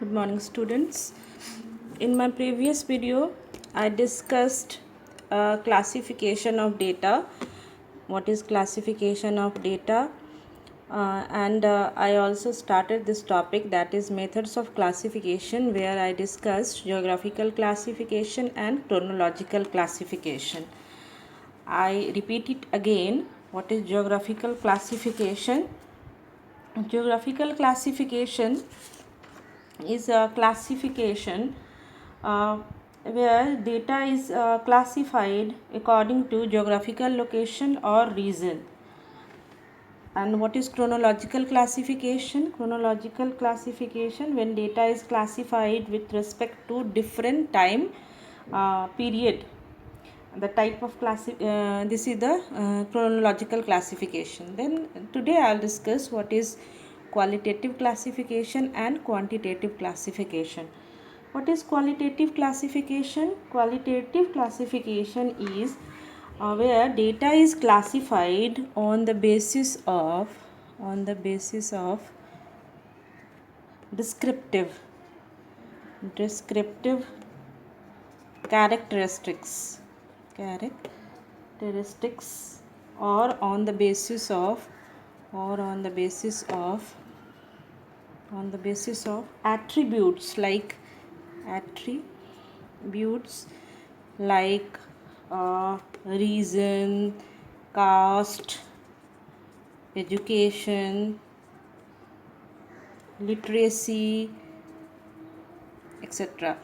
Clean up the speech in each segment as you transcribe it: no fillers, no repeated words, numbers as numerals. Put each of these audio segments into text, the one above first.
Good morning, students. In my previous video, I discussed classification of data. What is classification of data? And I also started this topic, that is methods of classification, where I discussed geographical classification and chronological classification. I repeat it again. What is geographical classification? Geographical classification is a classification uh, where data is classified according to geographical location or region. And what is chronological classification? Chronological classification, when data is classified with respect to different time period. The type of this is the chronological classification. Then today I'll discuss what is qualitative classification and quantitative classification. What is qualitative classification? Qualitative classification is where data is classified on the basis of descriptive characteristics or on the basis of attributes like reason, caste, education, literacy, etc.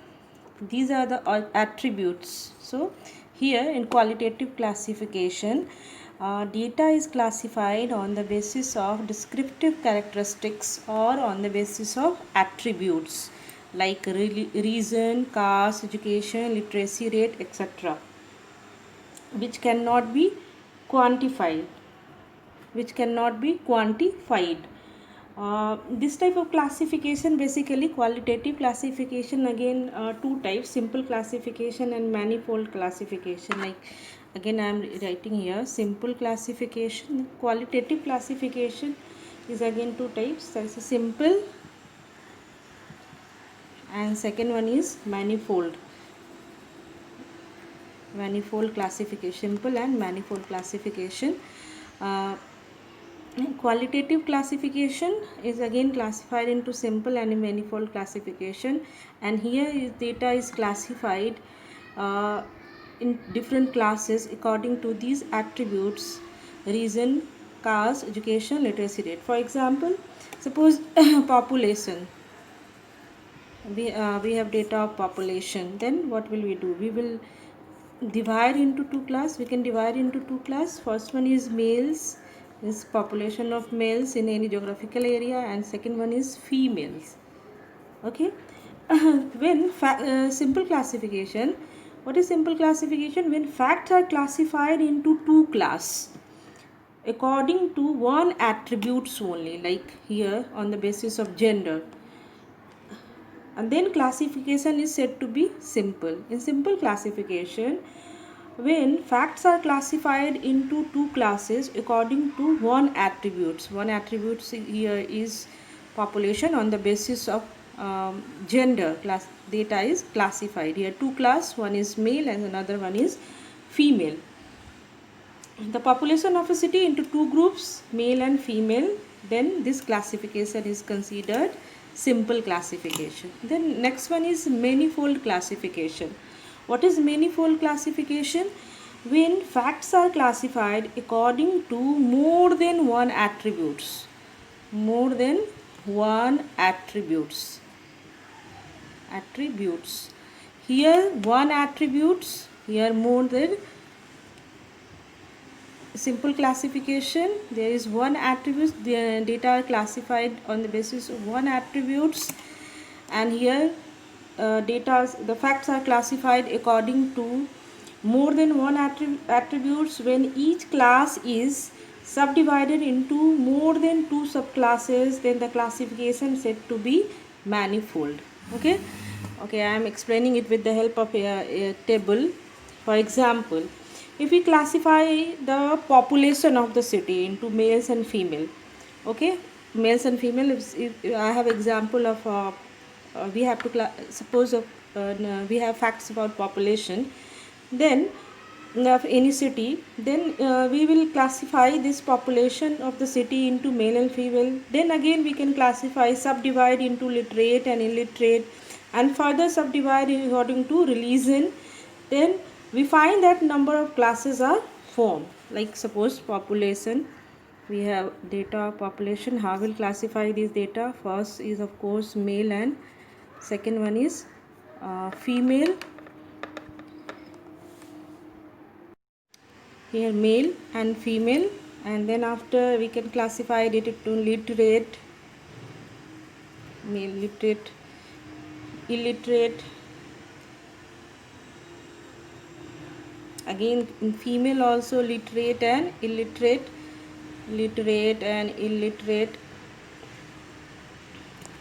These are the attributes. So here in qualitative classification, data is classified on the basis of descriptive characteristics or on the basis of attributes like reason, caste, education, literacy rate, etc., which cannot be quantified this type of classification, basically qualitative classification, again two types: simple classification and manifold classification. Like again I am writing here simple classification. Qualitative classification is again two types. There is a simple and second one is manifold classification. Simple and manifold classification. Qualitative classification is again classified into simple and manifold classification, and here data is classified in different classes according to these attributes: reason, caste, education, literacy rate. For example, suppose population. We have data of population. Then what will we do? We will divide into two class. We can divide into two class. First one is males, is population of males in any geographical area, and second one is females. Okay. When simple classification, what is simple classification? When facts are classified into two class according to one attributes only, like here on the basis of gender, and then classification is said to be simple. In simple classification, when facts are classified into two classes according to one attributes here is population, on the basis of gender, class data is classified here two class, one is male and another one is female. The population of a city into two groups, male and female, then this classification is considered simple classification. Then next one is manifold classification. What is manifold classification? When facts are classified according to more than one attributes. Here one attributes, here more than. Simple classification, there is one attribute, the data are classified on the basis of one attributes, and here the facts are classified according to more than one attributes. When each class is subdivided into more than two subclasses, then the classification is said to be manifold. Okay, I am explaining it with the help of a table. For example, if we classify the population of the city into males and female, okay, males and female, if I have example of we have to suppose we have facts about population, then of any city, then we will classify this population of the city into male and female. Then again we can classify, subdivide into literate and illiterate, and further subdivide according to religion. Then we find that number of classes are formed. Like suppose population, we have data of population. How will classify these data? First is of course male, and second one is female. Here male and female, and then after we can classify it into literate, male, literate, illiterate. Again in female also literate and illiterate, literate and illiterate.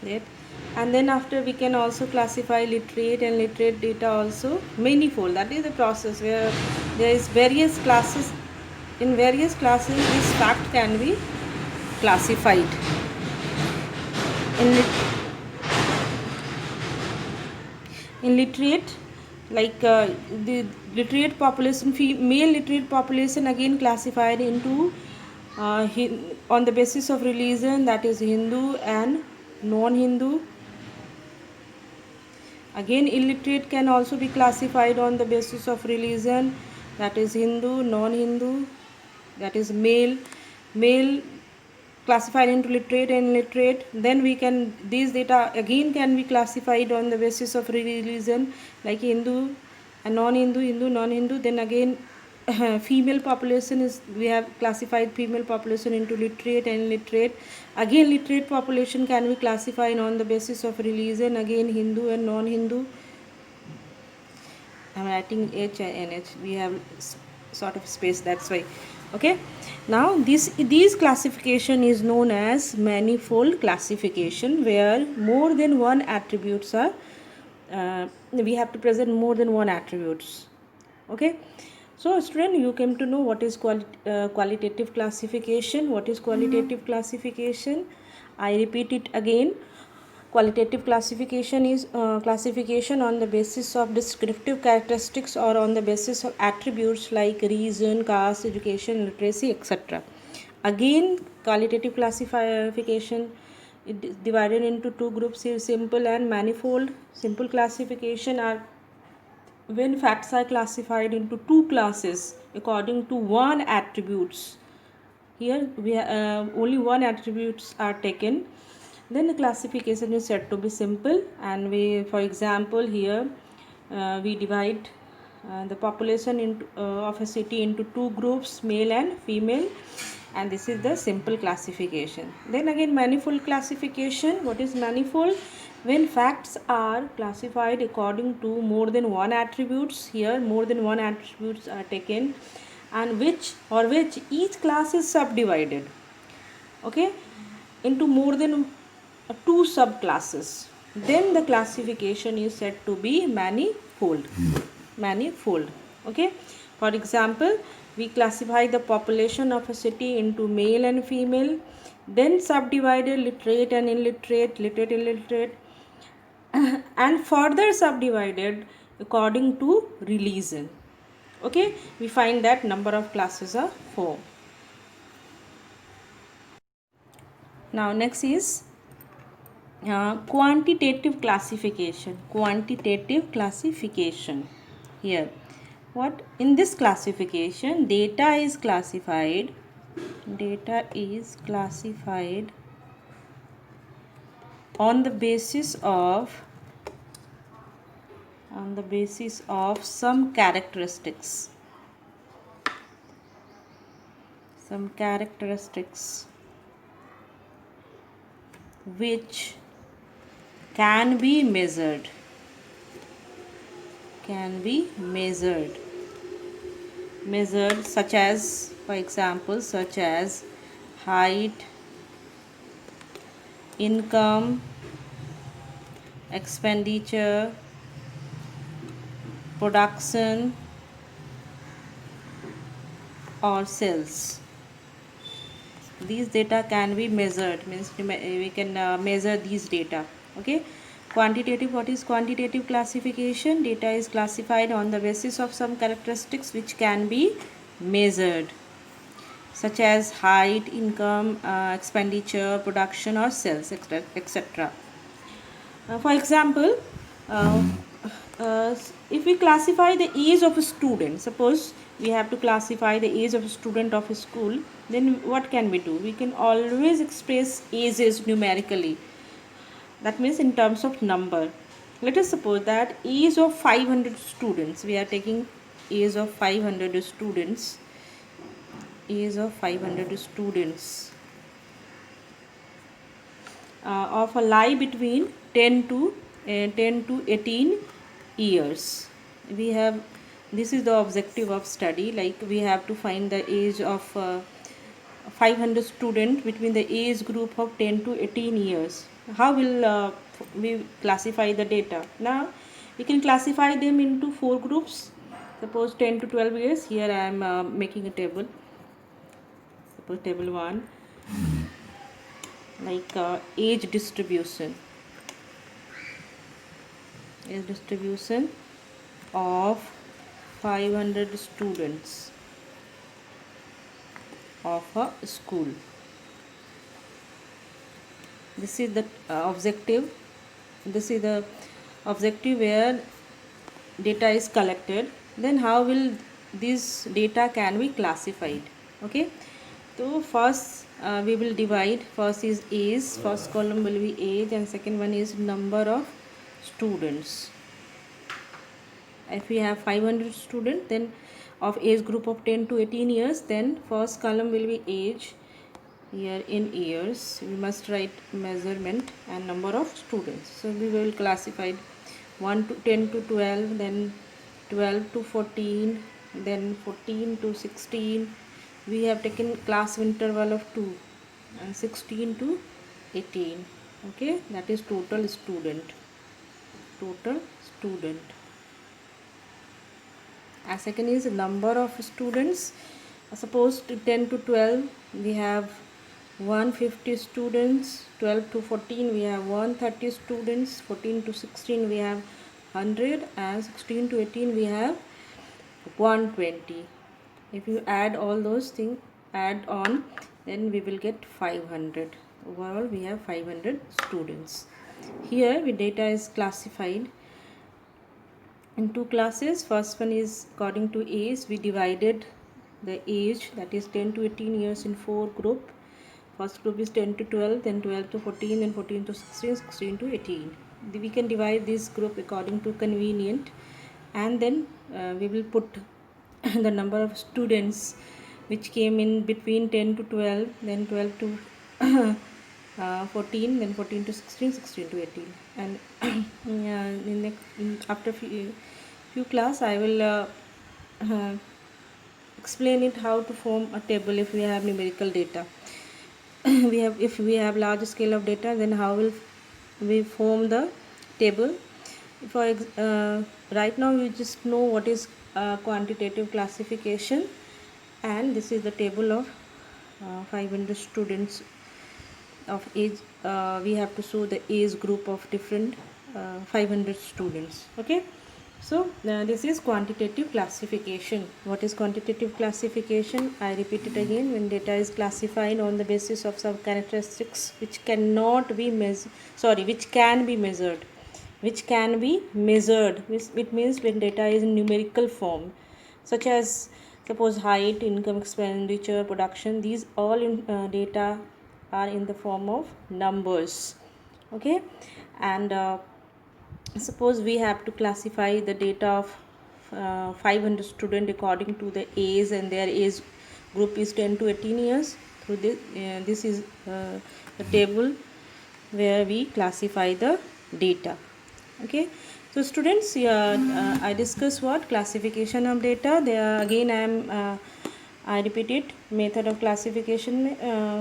That, and then after we can also classify literate and literate data also manifold. That is the process where there is various classes. In various classes this fact can be classified. In literate, like the literate population, male literate population again classified into on the basis of religion, that is Hindu and non-Hindu. Again illiterate can also be classified on the basis of religion, that is Hindu, non-Hindu, that is male classified into literate and illiterate. Then we can, these data again can be classified on the basis of religion, like Hindu and non-Hindu, Hindu, non-Hindu. Then again female population is, we have classified female population into literate and illiterate. Again literate population can be classified on the basis of religion, again Hindu and non-Hindu. I'm writing H and H, we have sort of space, that's why. Okay, now these classification is known as manifold classification, where more than one attributes are we have to present more than one attributes. Okay, so student, you came to know what is qualitative classification. What is qualitative classification? I repeat it again. Qualitative classification is classification on the basis of descriptive characteristics or on the basis of attributes like region, caste, education, literacy, etc. Again, qualitative classification is divided into two groups here, simple and manifold. Simple classification are when facts are classified into two classes according to one attributes. Here we only one attributes are taken, then the classification is said to be simple. And we, for example, here we divide the population into, of a city into two groups, male and female, and this is the simple classification. Then again manifold classification. What is manifold? When facts are classified according to more than one attributes. Here more than one attributes are taken, and which each class is subdivided, okay, into more than two subclasses. Then the classification is said to be manifold. Okay, for example, we classify the population of a city into male and female, then subdivided literate and illiterate, and further subdivided according to religion. Okay, we find that number of classes are 4. Now next is quantitative classification. Here, what in this classification, data is classified on the basis of some characteristics which can be measured, such as, for example, such as height, income, expenditure, production, or sales. These data can be measured, means we can measure these data. Okay, Quantitative, what is quantitative classification? Data is classified on the basis of some characteristics which can be measured, such as height, income, expenditure, production or sales, etc. For example, uh, if we classify the age of a student, suppose we have to classify the age of a student of a school, then what can we do? We can always express ages numerically. That means in terms of number. Let us suppose that age of 500 students, we are taking age of 500 students, age of 500 students of a lie between 10 to 18 years. We have, this is the objective of study, like we have to find the age of 500 students between the age group of 10 to 18 years. How will we classify the data? Now we can classify them into 4 groups. Suppose 10 to 12 years. Here I am making a table. Suppose table 1, like age distribution of 500 students of a school. This is the objective. This is the objective where data is collected. Then how will this data can be classified? Okay, so first we will divide. First is age, first column will be age, and second one is number of students. If we have 500 students, then of age group of 10 to 18 years, then first column will be age. Here in years we must write measurement and number of students. So we will classify 1 to 10 to 12, then 12 to 14, then 14 to 16. We have taken class interval of 2, and 16 to 18. Okay, that is total student. And second is number of students. Suppose 10 to 12 we have 150 students, 12 to 14 we have 130 students, 14 to 16 we have 100, and 16 to 18 we have 120. If you add all those things, add on, then we will get 500. Overall we have 500 students. Here the data is classified in 2 classes. First one is according to age. We divided the age, that is 10 to 18 years, in 4 groups. First group is 10 to 12, then 12 to 14, then 14 to 16, 16 to 18. We can divide this group according to convenient, and then we will put the number of students which came in between 10 to 12, then 12 to 14, then 14 to 16, 16 to 18. And after few class I will explain it how to form a table if we have numerical data. If we have large scale of data, then how will we form the table? For right now we just know what is quantitative classification, and this is the table of 500 students of age. We have to show the age group of different 500 students. Okay, so this is quantitative classification. What is quantitative classification? I repeat it again. When data is classified on the basis of some characteristics which cannot be which can be measured. It means when data is in numerical form, such as suppose height, income, expenditure, production. These all data are in the form of numbers. Okay, and suppose we have to classify the data of 500 students according to the age, and their age group is 10 to 18 years. So this is the table where we classify the data. Okay, so students, I discuss what classification of data. There again I repeat it. Method of classification: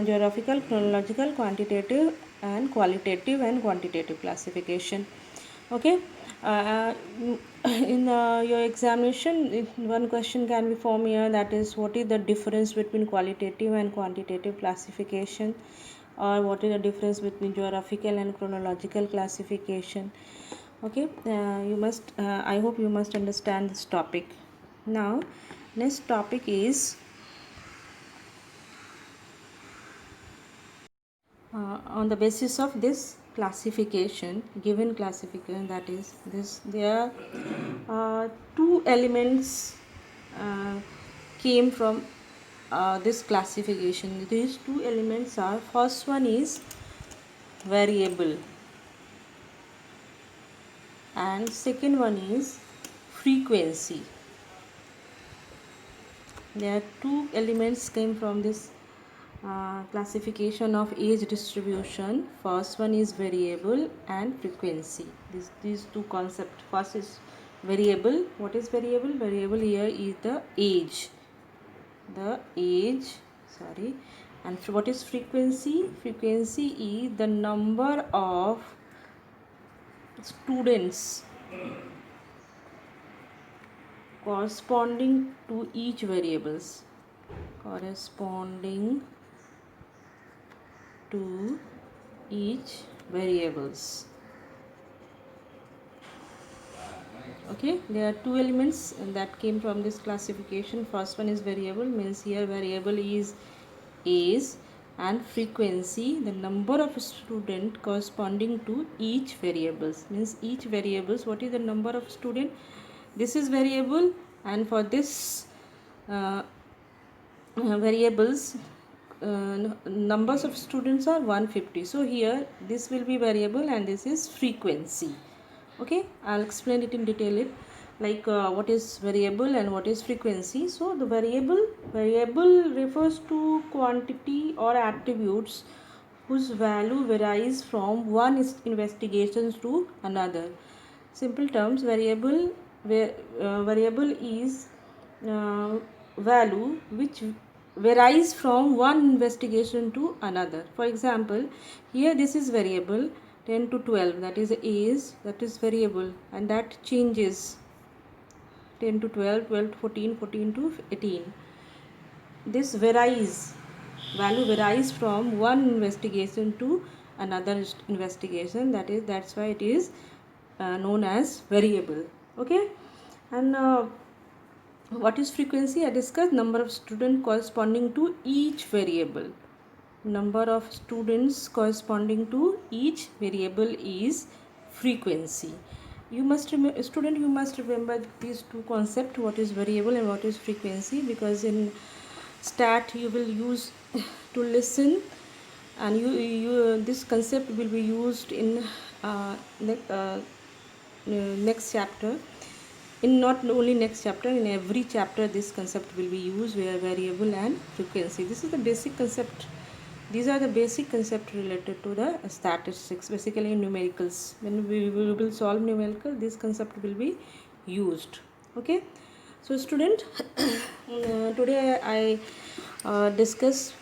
geographical, chronological, quantitative, and qualitative and quantitative classification. Okay, in your examination, one question can be formed here, that is, what is the difference between qualitative and quantitative classification? or what is the difference between geographical and chronological classification. Okay, you must I hope you must understand this topic. Now next topic is on the basis of this classification, given classification, that is this, there are two elements came from this classification. These two elements are, first one is variable and second one is frequency. There are two elements came from this classification of age distribution. First one is variable and frequency. These two concepts. First is variable. What is variable? Variable here is the age. And what is frequency? Frequency is the number of students corresponding to each variables. Corresponding to each variables. Okay, there are two elements that came from this classification. First one is variable, means here variable is age, and frequency, the number of student corresponding to each variables, means each variables, what is the number of student. This is variable, and for this variables numbers of students are 150. So here this will be variable and this is frequency. Okay, I'll explain it in detail, like what is variable and what is frequency. So the variable refers to quantity or attributes whose value varies from one investigation to another. Simple terms, variable is value which varies from one investigation to another. For example, here this is variable 10 to 12, that is age, that is variable, and that changes 10 to 12, 12 to 14, 14 to 18. This varies, value varies from one investigation to another investigation, that's why it is known as variable. Okay, and what is frequency? I discussed number of students corresponding to each variable. Number of students corresponding to each variable is frequency. You must remember, student, you must remember these two concepts, what is variable and what is frequency, because in stat you will use to listen, and you this concept will be used in next chapter. In not only next chapter, in every chapter this concept will be used, where variable and frequency. This is the basic concept. These are the basic concept related to the statistics, basically numericals. When we will solve numerical, this concept will be used. Okay, so student, today I discuss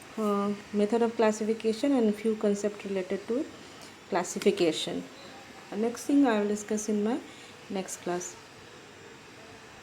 method of classification and few concepts related to classification. Next thing I will discuss in my next class.